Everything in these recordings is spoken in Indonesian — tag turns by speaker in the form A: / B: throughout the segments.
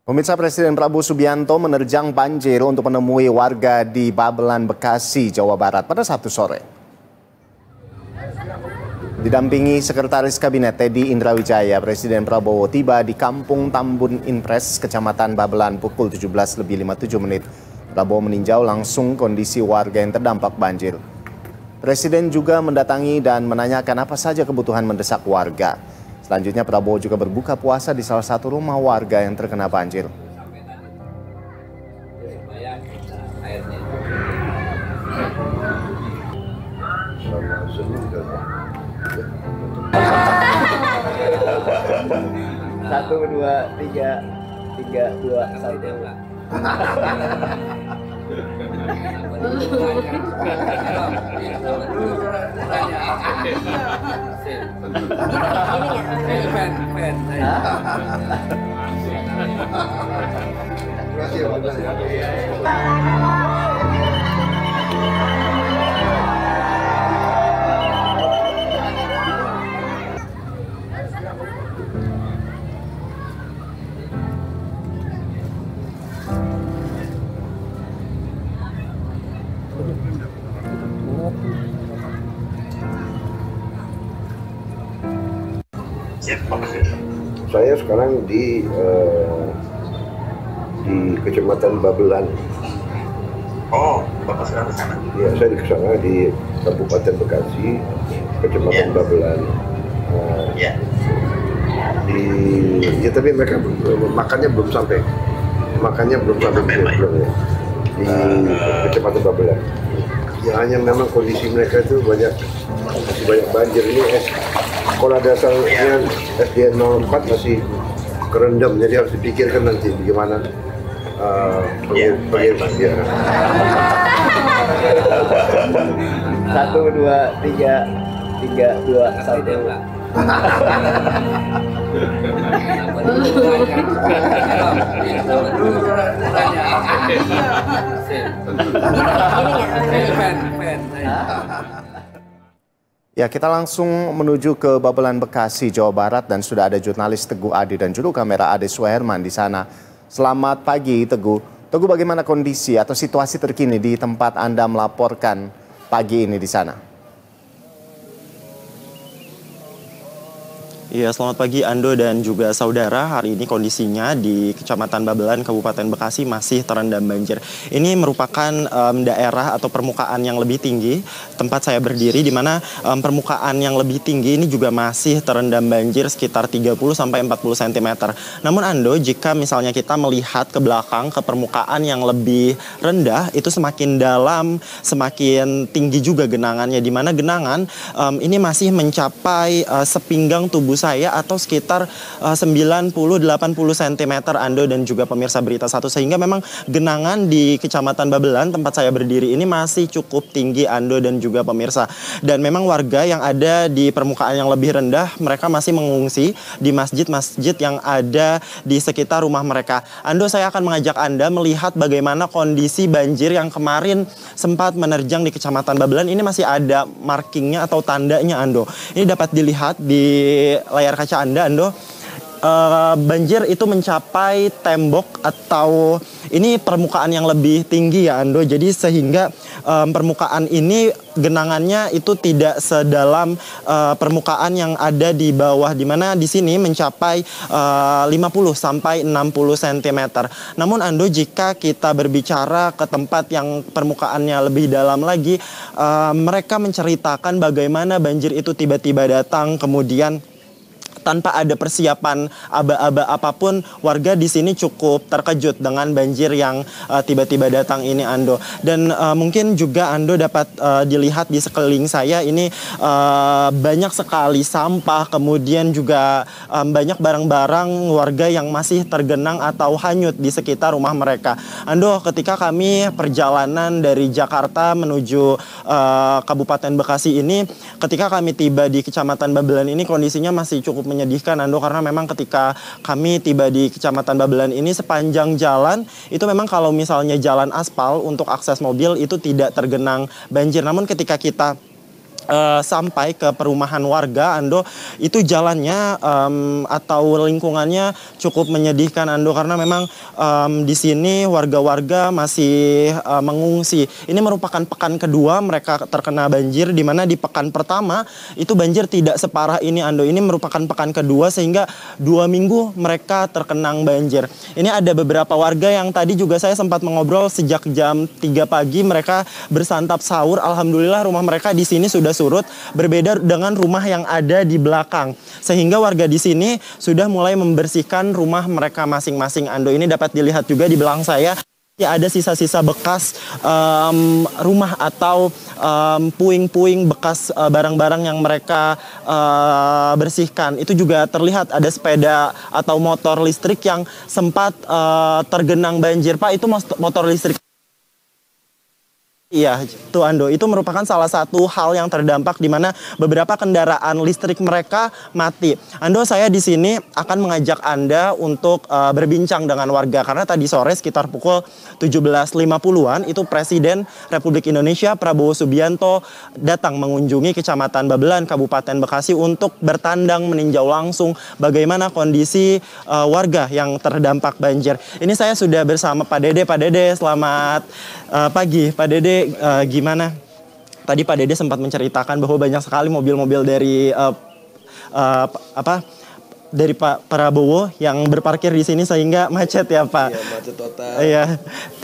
A: Pemirsa, Presiden Prabowo Subianto menerjang banjir untuk menemui warga di Babelan, Bekasi, Jawa Barat pada Sabtu sore. Didampingi Sekretaris Kabinet Teddy Indrawijaya, Presiden Prabowo tiba di Kampung Tambun Impres, Kecamatan Babelan pukul 17.57. Prabowo meninjau langsung kondisi warga yang terdampak banjir. Presiden juga mendatangi dan menanyakan apa saja kebutuhan mendesak warga. Selanjutnya Prabowo juga berbuka puasa di salah satu rumah warga yang terkena banjir.
B: Satu, dua, tiga, tiga, dua, satu.
C: Saya sekarang di Kecamatan Babelan.
D: Oh, Bapak sekarang ke sana?
C: Ya, saya di sana di Kabupaten Bekasi, Kecamatan Babelan. Ya, tapi mereka makannya belum sampai. Belum ya. Di Kecamatan Babelan. Ya, hanya memang kondisi mereka itu masih banyak banjir. Ini sekolah dasarnya SDN 04 masih kerendam, jadi harus dipikirkan nanti bagaimana ya.
B: Satu, dua, tiga, tiga, dua, satu.
A: Ya, kita langsung menuju ke Babelan, Bekasi, Jawa Barat, dan sudah ada jurnalis Teguh Adi dan juru kamera Ade Suherman di sana. Selamat pagi, Teguh. Teguh, bagaimana kondisi atau situasi terkini di tempat Anda melaporkan pagi ini di sana?
E: Iya, selamat pagi Ando dan juga saudara. Hari ini kondisinya di Kecamatan Babelan, Kabupaten Bekasi masih terendam banjir. Ini merupakan daerah atau permukaan yang lebih tinggi tempat saya berdiri, di mana permukaan yang lebih tinggi ini juga masih terendam banjir sekitar 30 sampai 40 cm. Namun Ando, jika misalnya kita melihat ke belakang ke permukaan yang lebih rendah, itu semakin dalam, semakin tinggi juga genangannya, di mana genangan ini masih mencapai sepinggang tubuh saya atau sekitar 90-80 cm Ando dan juga pemirsa Berita Satu, sehingga memang genangan di Kecamatan Babelan tempat saya berdiri ini masih cukup tinggi Ando dan juga pemirsa. Dan memang warga yang ada di permukaan yang lebih rendah, mereka masih mengungsi di masjid-masjid yang ada di sekitar rumah mereka. Ando, saya akan mengajak Anda melihat bagaimana kondisi banjir yang kemarin sempat menerjang di Kecamatan Babelan. Ini masih ada markingnya atau tandanya Ando. Ini dapat dilihat di layar kaca Anda, Ando. Banjir itu mencapai tembok atau ini permukaan yang lebih tinggi ya Ando. Jadi sehingga permukaan ini genangannya itu tidak sedalam permukaan yang ada di bawah, di mana di sini mencapai 50 sampai 60 cm. Namun Ando, jika kita berbicara ke tempat yang permukaannya lebih dalam lagi, mereka menceritakan bagaimana banjir itu tiba-tiba datang, kemudian tanpa ada persiapan aba-aba apapun, warga di sini cukup terkejut dengan banjir yang tiba-tiba datang ini Ando. Dan mungkin juga Ando dapat dilihat di sekeliling saya ini banyak sekali sampah, kemudian juga banyak barang-barang warga yang masih tergenang atau hanyut di sekitar rumah mereka. Ando, ketika kami perjalanan dari Jakarta menuju Kabupaten Bekasi ini, ketika kami tiba di Kecamatan Babelan ini, kondisinya masih cukup menyedihkan Ando, karena memang ketika kami tiba di Kecamatan Babelan ini, sepanjang jalan itu memang kalau misalnya jalan aspal untuk akses mobil itu tidak tergenang banjir. Namun ketika kita sampai ke perumahan warga, Ando, itu jalannya atau lingkungannya cukup menyedihkan, Ando, karena memang di sini warga-warga masih mengungsi. Ini merupakan pekan kedua mereka terkena banjir, di mana di pekan pertama itu banjir tidak separah ini, Ando. Ini merupakan pekan kedua sehingga 2 minggu mereka terkenang banjir. Ini ada beberapa warga yang tadi juga saya sempat mengobrol sejak jam 3 pagi mereka bersantap sahur. Alhamdulillah rumah mereka di sini sudah surut, berbeda dengan rumah yang ada di belakang. Sehingga warga di sini sudah mulai membersihkan rumah mereka masing-masing, Ando. Ini dapat dilihat juga di belakang saya. Ya, ada sisa-sisa bekas rumah atau puing-puing bekas barang-barang yang mereka bersihkan. Itu juga terlihat ada sepeda atau motor listrik yang sempat tergenang banjir. Pak, itu motor listrik? Iya, itu Ando. Itu merupakan salah satu hal yang terdampak di mana beberapa kendaraan listrik mereka mati. Ando, saya di sini akan mengajak Anda untuk berbincang dengan warga karena tadi sore sekitar pukul 17.50-an itu Presiden Republik Indonesia Prabowo Subianto datang mengunjungi Kecamatan Babelan, Kabupaten Bekasi untuk bertandang meninjau langsung bagaimana kondisi warga yang terdampak banjir. Ini saya sudah bersama Pak Dede. Pak Dede, selamat pagi. Pak Dede, gimana? Tadi Pak Dede sempat menceritakan bahwa banyak sekali mobil-mobil dari dari Pak Prabowo yang berparkir di sini sehingga macet ya, Pak.
F: Iya, macet total.
E: Iya.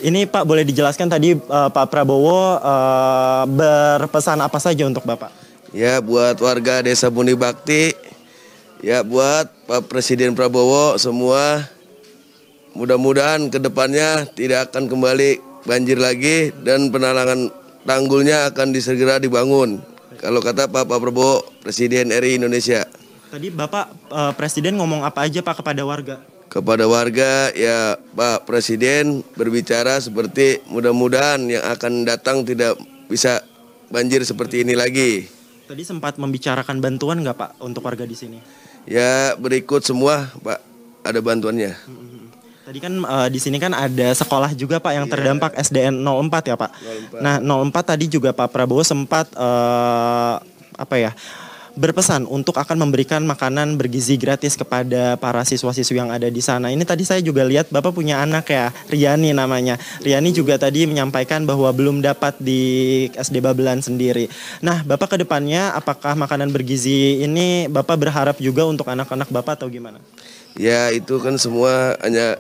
E: Ini Pak boleh dijelaskan tadi Pak Prabowo berpesan apa saja untuk Bapak?
F: Ya, buat warga Desa Buni Bakti, ya buat Pak Presiden Prabowo semua, mudah-mudahan ke depannya tidak akan kembali banjir lagi dan penalangan tanggulnya akan segera dibangun. Kalau kata Pak Prabowo, Presiden RI Indonesia.
E: Tadi Bapak Presiden ngomong apa aja Pak kepada warga?
F: Kepada warga ya Pak Presiden berbicara seperti mudah-mudahan yang akan datang tidak bisa banjir seperti ini lagi.
E: Tadi sempat membicarakan bantuan nggak Pak untuk warga di sini?
F: Ya berikut semua Pak, ada bantuannya.
E: Tadi kan di sini kan ada sekolah juga Pak yang terdampak SDN 04 ya Pak. 04. Nah 04 tadi juga Pak Prabowo sempat berpesan untuk akan memberikan makanan bergizi gratis kepada para siswa-siswi yang ada di sana. Ini tadi saya juga lihat Bapak punya anak ya, Riani namanya. Riani juga tadi menyampaikan bahwa belum dapat di SD Babelan sendiri. Nah Bapak ke depannya apakah makanan bergizi ini Bapak berharap juga untuk anak-anak Bapak atau gimana?
F: Ya itu kan semua hanya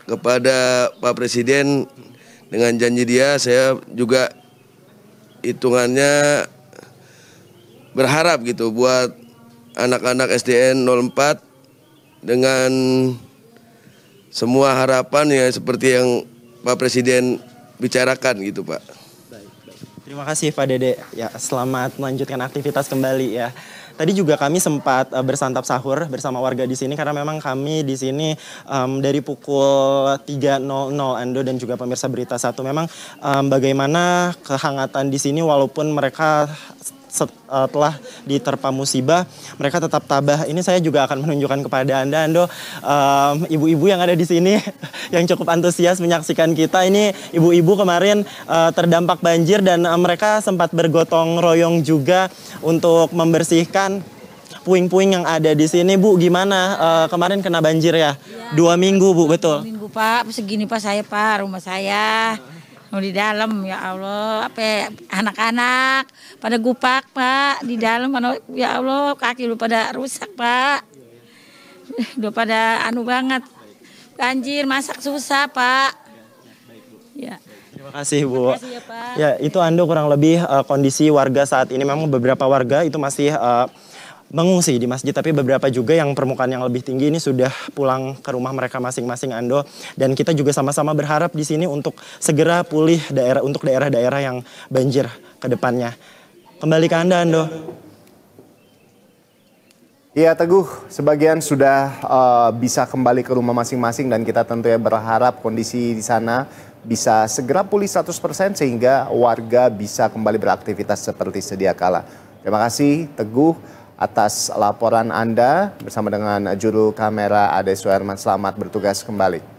F: kepada Pak Presiden dengan janji dia, saya juga hitungannya berharap gitu buat anak-anak SDN 04 dengan semua harapan ya seperti yang Pak Presiden bicarakan gitu Pak.
E: Baik. Terima kasih Pak Dede. Ya, selamat melanjutkan aktivitas kembali ya. Tadi juga kami sempat bersantap sahur bersama warga di sini karena memang kami di sini dari pukul 3.00 Ando dan juga pemirsa Berita 1 memang bagaimana kehangatan di sini walaupun mereka setelah diterpa musibah mereka tetap tabah. Ini saya juga akan menunjukkan kepada Anda Ando ibu-ibu yang ada di sini yang cukup antusias menyaksikan kita. Ini ibu-ibu kemarin terdampak banjir dan mereka sempat bergotong royong juga untuk membersihkan puing-puing yang ada di sini. Bu, gimana kemarin kena banjir ya? 2 minggu Bu, betul?
G: 2 minggu Pak, segini Pak saya Pak, rumah saya. Mau di dalam ya Allah, apa anak-anak pada gupak Pak di dalam, ya Allah kaki lu pada rusak Pak, udah pada anu banget, banjir masak susah Pak. Ya.
E: Terima kasih Bu.
G: Terima kasih ya Pak.
E: Ya itu Ando kurang lebih kondisi warga saat ini. Memang beberapa warga itu masih mengungsi di masjid, tapi beberapa juga yang permukaan yang lebih tinggi ini sudah pulang ke rumah mereka masing-masing Ando. Dan kita juga sama-sama berharap di sini untuk segera pulih untuk daerah-daerah yang banjir ke depannya. Kembali ke Anda Ando.
A: Ya Teguh, sebagian sudah bisa kembali ke rumah masing-masing dan kita tentunya berharap kondisi di sana bisa segera pulih 100% sehingga warga bisa kembali beraktivitas seperti sedia kala. Terima kasih Teguh atas laporan Anda bersama dengan juru kamera Ade Suherman. Selamat bertugas kembali.